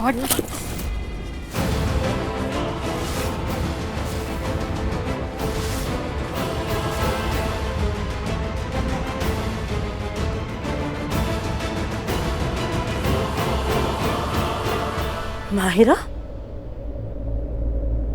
हट। माहिरा,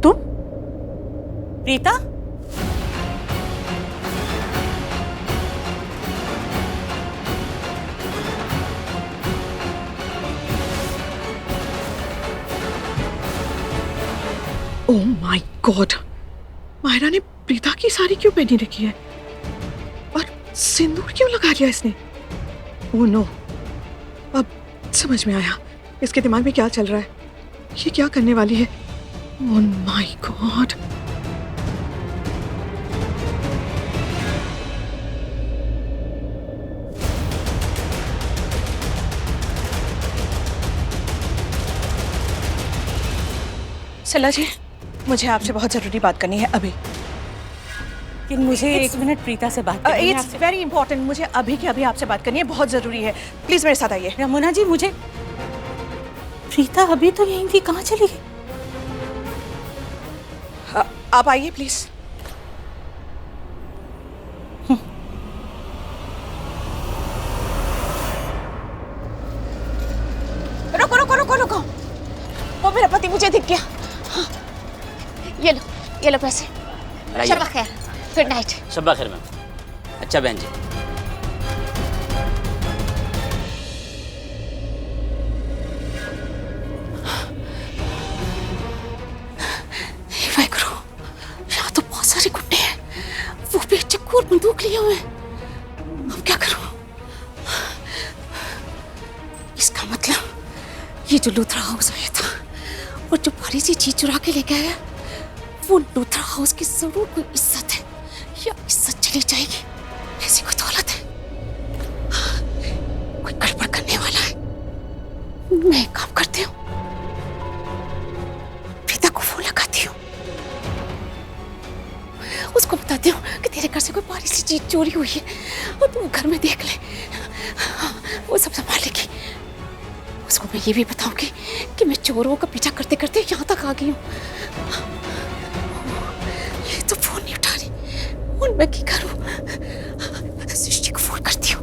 तुम? Preeta, oh my God, Mahira ने प्रीता की साड़ी क्यों पहनी रखी है और सिंदूर क्यों लगा लिया इसने? ओह नो, अब समझ में आया इसके दिमाग में क्या चल रहा है। ये क्या करने वाली है? Oh my God. सला जी, मुझे आपसे बहुत जरूरी बात करनी है अभी। कि मुझे 1 मिनट प्रीता से बात करनी है। इट्स वेरी इंपॉर्टेंट, मुझे अभी के अभी आपसे बात करनी है, बहुत जरूरी है। प्लीज मेरे साथ आइए। रमुना जी, मुझे प्रीता अभी तो यहीं थी, कहाँ चली गई? आप आइए प्लीज। रुको रुको रुको रुको, वो मेरा पति मुझे दिख गया। हाँ। ये लो पैसे। शब्बा खैर, गुड नाइट। शब्बा खैर मैम। अच्छा बहन जी। यहाँ तो बहुत सारे गुंडे हैं, वो भी चाकू और बंदूक लिए हुए हैं। अब क्या करूं? इसका मतलब ये जो लूथरा हाउस आया था और जो भारी सी चीज चुरा के लेके आया, वो लूथरा हाउस की जरूर कोई इज्जत है या इज्जत चली जाएगी, ऐसी कोई दौलत है। कोई गड़बड़ करने वाला है। मैं एक काम करती हूँ, प्रीता को फोन लगाती हूँ, उसको बताती हूँ कि तेरे घर से कोई भारी सी चीज चोरी हुई है और तुम घर में देख ले, वो सब संभाल लेगी। उसको मैं ये भी बताऊंगी कि मैं चोरों का पीछा करते करते यहाँ तक आ गई हूँ। ये तो फोन नहीं उठा रही, और मैं क्या करूँ? सृष्टि को फोन करती हूँ।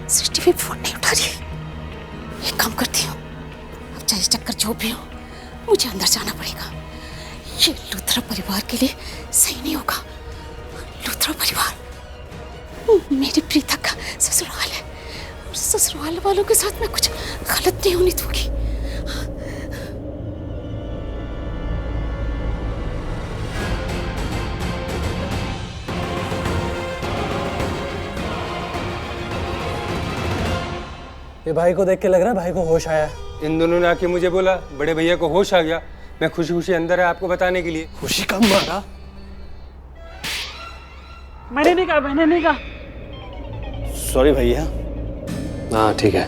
सृष्टि भी फोन नहीं उठा रही। एक काम करती हूँ, अब चाहे चक्कर जो भी हो, मुझे अंदर जाना पड़ेगा। ये लूथरा परिवार के लिए सही नहीं होगा। लूथरा परिवार मेरी प्रीता का ससुराल है, और ससुराल वालों के साथ मैं कुछ गलत नहीं होने दूंगी। ये भाई को देख के लग रहा है भाई को होश आया है। इन दोनों ने आके मुझे बोला बड़े भैया को होश आ गया। मैं खुशी खुशी अंदर है आपको बताने के लिए। खुशी कब मारा? मैंने नहीं कहा। सॉरी भैया। हाँ ठीक है।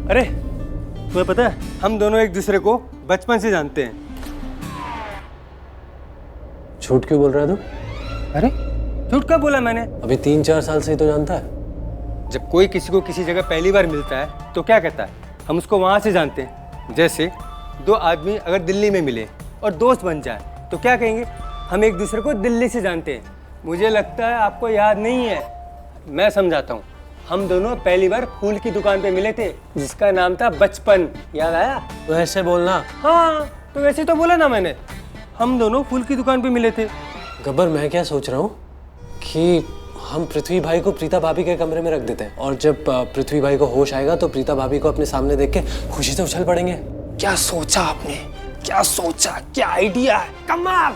अरे तुम्हें पता है हम दोनों एक दूसरे को बचपन से जानते हैं। झूठ क्यों बोल रहा है तू? अरे झूठ कब बोला मैंने? अभी 3-4 साल से ही तो जानता है। जब कोई किसी को किसी जगह पहली बार मिलता है तो क्या कहता है, हम उसको वहां से जानते हैं। जैसे 2 आदमी अगर दिल्ली में मिले और दोस्त बन जाए तो क्या कहेंगे, हम एक दूसरे को दिल्ली से जानते हैं। मुझे लगता है आपको याद नहीं है, मैं समझाता हूँ। हम दोनों पहली बार फूल की दुकान पे मिले थे जिसका नाम था बचपन। याद आया? तो ऐसे बोलना। हाँ तो वैसे तो बोला ना मैंने, हम दोनों फूल की दुकान पे मिले थे। गब्बर, मैं क्या सोच रहा हूँ कि हम पृथ्वी भाई को प्रीता भाभी के कमरे में रख देते हैं, और जब पृथ्वी भाई को होश आएगा तो प्रीता भाभी को अपने सामने देख के खुशी से उछल पड़ेंगे। क्या सोचा आपने? क्या सोचा? क्या आइडिया है? कमाल!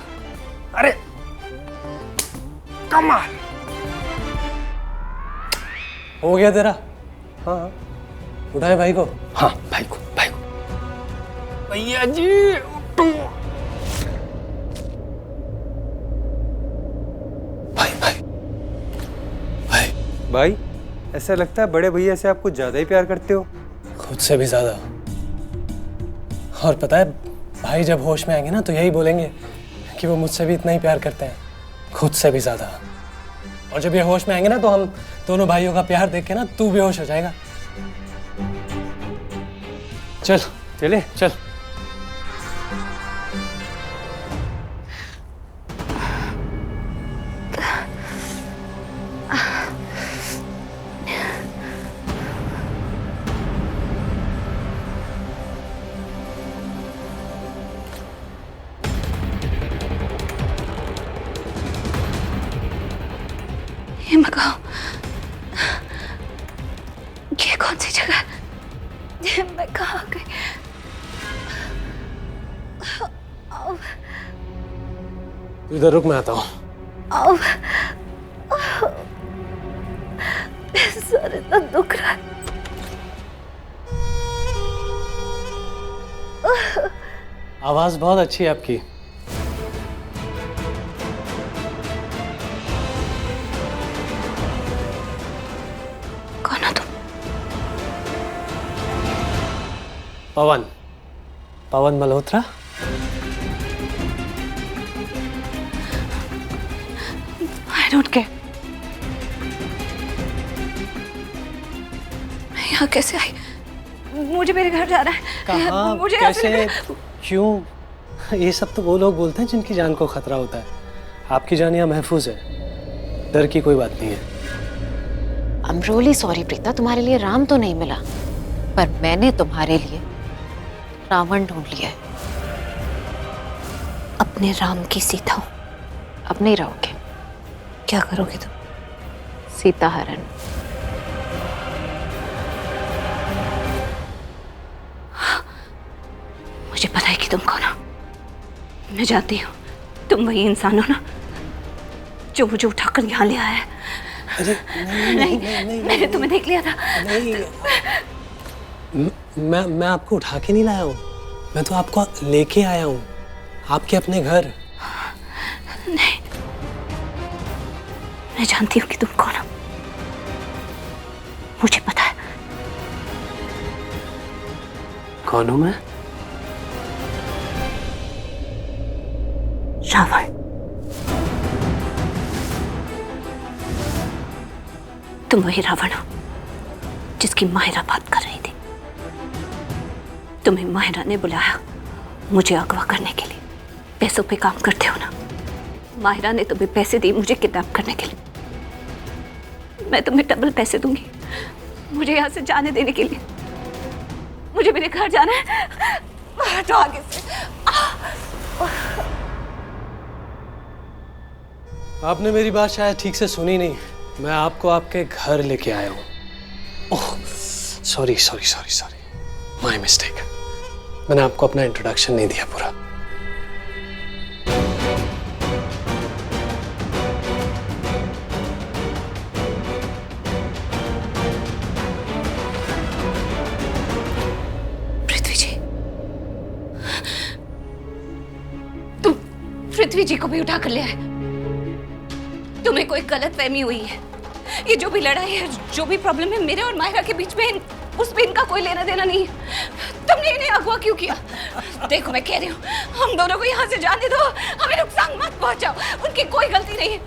अरे कमाल! हो गया तेरा? हाँ उठाए भाई को। हाँ भाई को भैया जी उठो। भाई ऐसा लगता है बड़े भैया से आप कुछ ज्यादा ही प्यार करते हो। खुद से भी ज्यादा। और पता है भाई जब होश में आएंगे ना तो यही बोलेंगे कि वो मुझसे भी इतना ही प्यार करते हैं, खुद से भी ज्यादा। और जब ये होश में आएंगे ना तो हम दोनों भाइयों का प्यार देख के ना तू बेहोश हो जाएगा। चल चले। चल। ये मकाओ, ये कौन सी जगह है? ये मैं कहाँ गई? तू इधर रुक, मैं आता हूँ। आओ, सर इतना दुख रहा है। आवाज बहुत अच्छी है आपकी। कौन हो तुम? पवन, पवन मल्होत्रा। I don't care। मैं यहाँ कैसे आई? मुझे मेरे घर जाना है। कहाँ, मुझे यहाँ से कैसे, क्यों? ये सब तो वो लोग बोलते हैं जिनकी जान को खतरा होता है। आपकी जान यहाँ महफूज है, डर की कोई बात नहीं है। I'm really sorry प्रीता, तुम्हारे लिए राम तो नहीं मिला, पर मैंने तुम्हारे लिए रावण ढूंढ लिया है। अपने राम की सीता हो। अब नहीं रहोगे। क्या करोगे तुम? सीता हरण। मुझे पता है कि तुम कौन हो। मैं जानती हूँ तुम वही इंसान हो ना जो मुझे उठाकर यहाँ ले आया है। अरे नहीं, मैंने तुम्हें देख लिया था। नहीं, मैं आपको उठा के नहीं लाया हूँ, मैं तो आपको लेके आया हूँ आपके अपने घर। नहीं, मैं जानती हूँ कि तुम कौन हो। मुझे पता है। कौन हूँ मैं? रावण। तुम वही रावण हो जिसकी माहिरा बात कर रही थी। तुम्हें माहिरा ने बुलाया मुझे अगवा करने के लिए। पैसों पे काम करते हो ना। माहिरा ने तुम्हें पैसे दिए मुझे किडनैप करने के लिए। मैं तुम्हें डबल पैसे दूंगी मुझे यहाँ से जाने देने के लिए। मुझे मेरे घर जाना है। हटो आगे से। आपने मेरी बात शायद ठीक से सुनी नहीं। मैं आपको आपके घर लेके आया हूँ। Oh sorry sorry sorry sorry, my mistake. मैंने आपको अपना इंट्रोडक्शन नहीं दिया पूरा। पृथ्वी जी, तुम पृथ्वी जी को भी उठा कर ले आए। तुम्हें कोई गलत फहमी हुई है। ये जो भी लड़ाई है, जो भी प्रॉब्लम है मेरे और माहिरा के बीच में, उसमें इनका कोई लेना देना नहीं है। तुमने इन्हें अगवा क्यों किया? देखो मैं कह रही हूँ, हम दोनों को यहाँ से जाने दो। हमें नुकसान मत पहुँचाओ। उनकी कोई गलती नहीं है।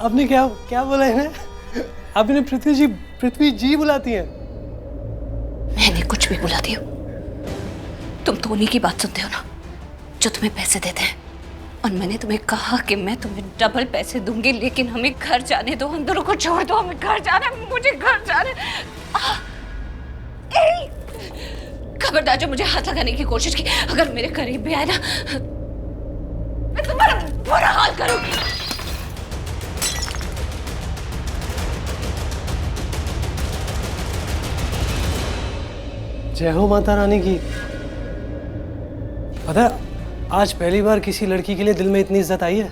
आपने क्या क्या बोला है? आप इन्हें पृथ्वी जी बुलाती हैं? मैंने कुछ भी बुला दिया। तुम तो उन्हीं की बात सुनते हो ना जो तुम्हें पैसे देते हैं। और मैंने तुम्हें कहा कि मैं तुम्हें डबल पैसे दूंगी, लेकिन हमें घर जाने दो। हम दोनों को छोड़ दो। हमें घर जाना है। मुझे घर जाना है। खबरदार जो मुझे हाथ लगाने की कोशिश की, अगर मेरे करीब भी आए ना, मैं तुम्हारा बुरा हाल करूंगी। जय हो माता रानी की। पता है, आज पहली बार किसी लड़की के लिए दिल में इतनी इज्जत आई है।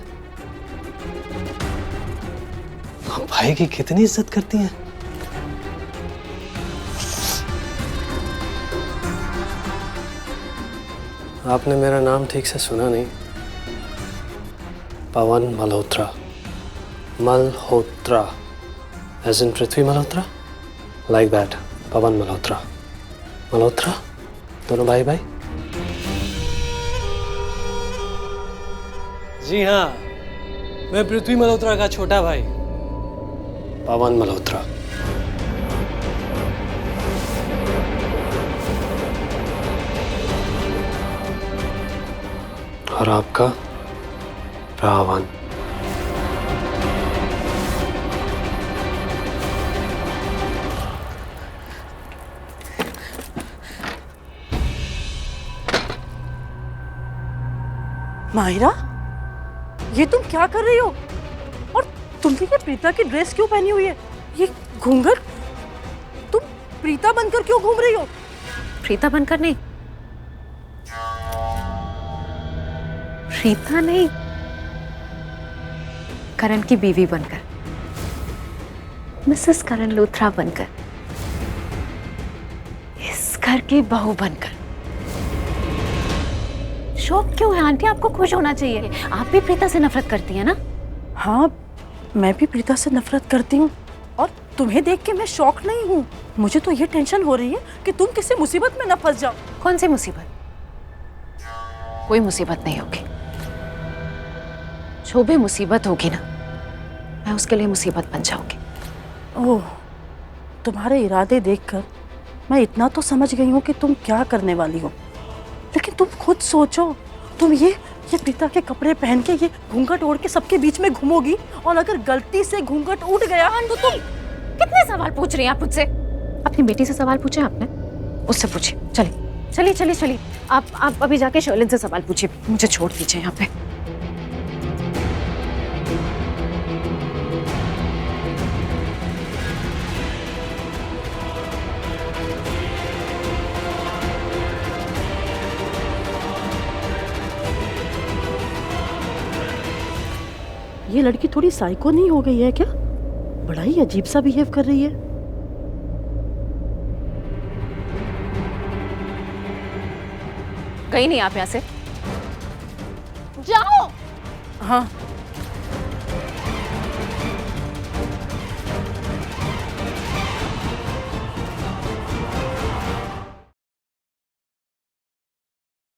हम भाई की कितनी इज्जत करती हैं। आपने मेरा नाम ठीक से सुना नहीं। Pawan Malhotra. Malhotra as in Prithvi Malhotra, like that. Pawan Malhotra. Malhotra, दोनों भाई भाई। जी हाँ, मैं पृथ्वी मल्होत्रा का छोटा भाई पवन मल्होत्रा। और आपका रावण। माहिरा, ये तुम क्या कर रही हो? और तुमने ये प्रीता की ड्रेस क्यों पहनी हुई है? ये घूंघट, तुम प्रीता बनकर क्यों घूम रही हो? प्रीता बनकर नहीं, प्रीता नहीं, करण की बीवी बनकर, मिसेस करण लूथरा बनकर, इस घर की बहू बनकर। शौक क्यों है आंटी? आपको खुश होना चाहिए। आप भी प्रीता से नफरत करती हैं ना? हाँ, मैं भी प्रीता से नफरत करती हूँ और तुम्हें देख के मैं शॉक नहीं हूँ। मुझे तो ये टेंशन हो रही है कि तुम किसी मुसीबत में न फंस जाओ। कौन सी मुसीबत? कोई मुसीबत नहीं होगी। जो भी मुसीबत होगी ना, मैं उसके लिए मुसीबत बन जाऊंगी। ओह, तुम्हारे इरादे देखकर मैं इतना तो समझ गई हूँ कि तुम क्या करने वाली हो। लेकिन तुम खुद सोचो, तुम ये प्रीता के कपड़े पहन के ये घूंघट ओढ़ के सबके बीच में घूमोगी और अगर गलती से घूंघट उठ गया तो तुम। कितने सवाल पूछ रही हैं आप मुझसे? अपनी बेटी से सवाल पूछे आपने? उससे पूछिए। चलिए चलिए चलिए चलिए, आप अभी जाके शर्लिन से सवाल पूछिए। मुझे छोड़ दीजिए यहाँ पे। ये लड़की थोड़ी साइको नहीं हो गई है क्या? बड़ा ही अजीब सा बिहेव कर रही है। गई नहीं आप यहाँ से? जाओ। हाँ,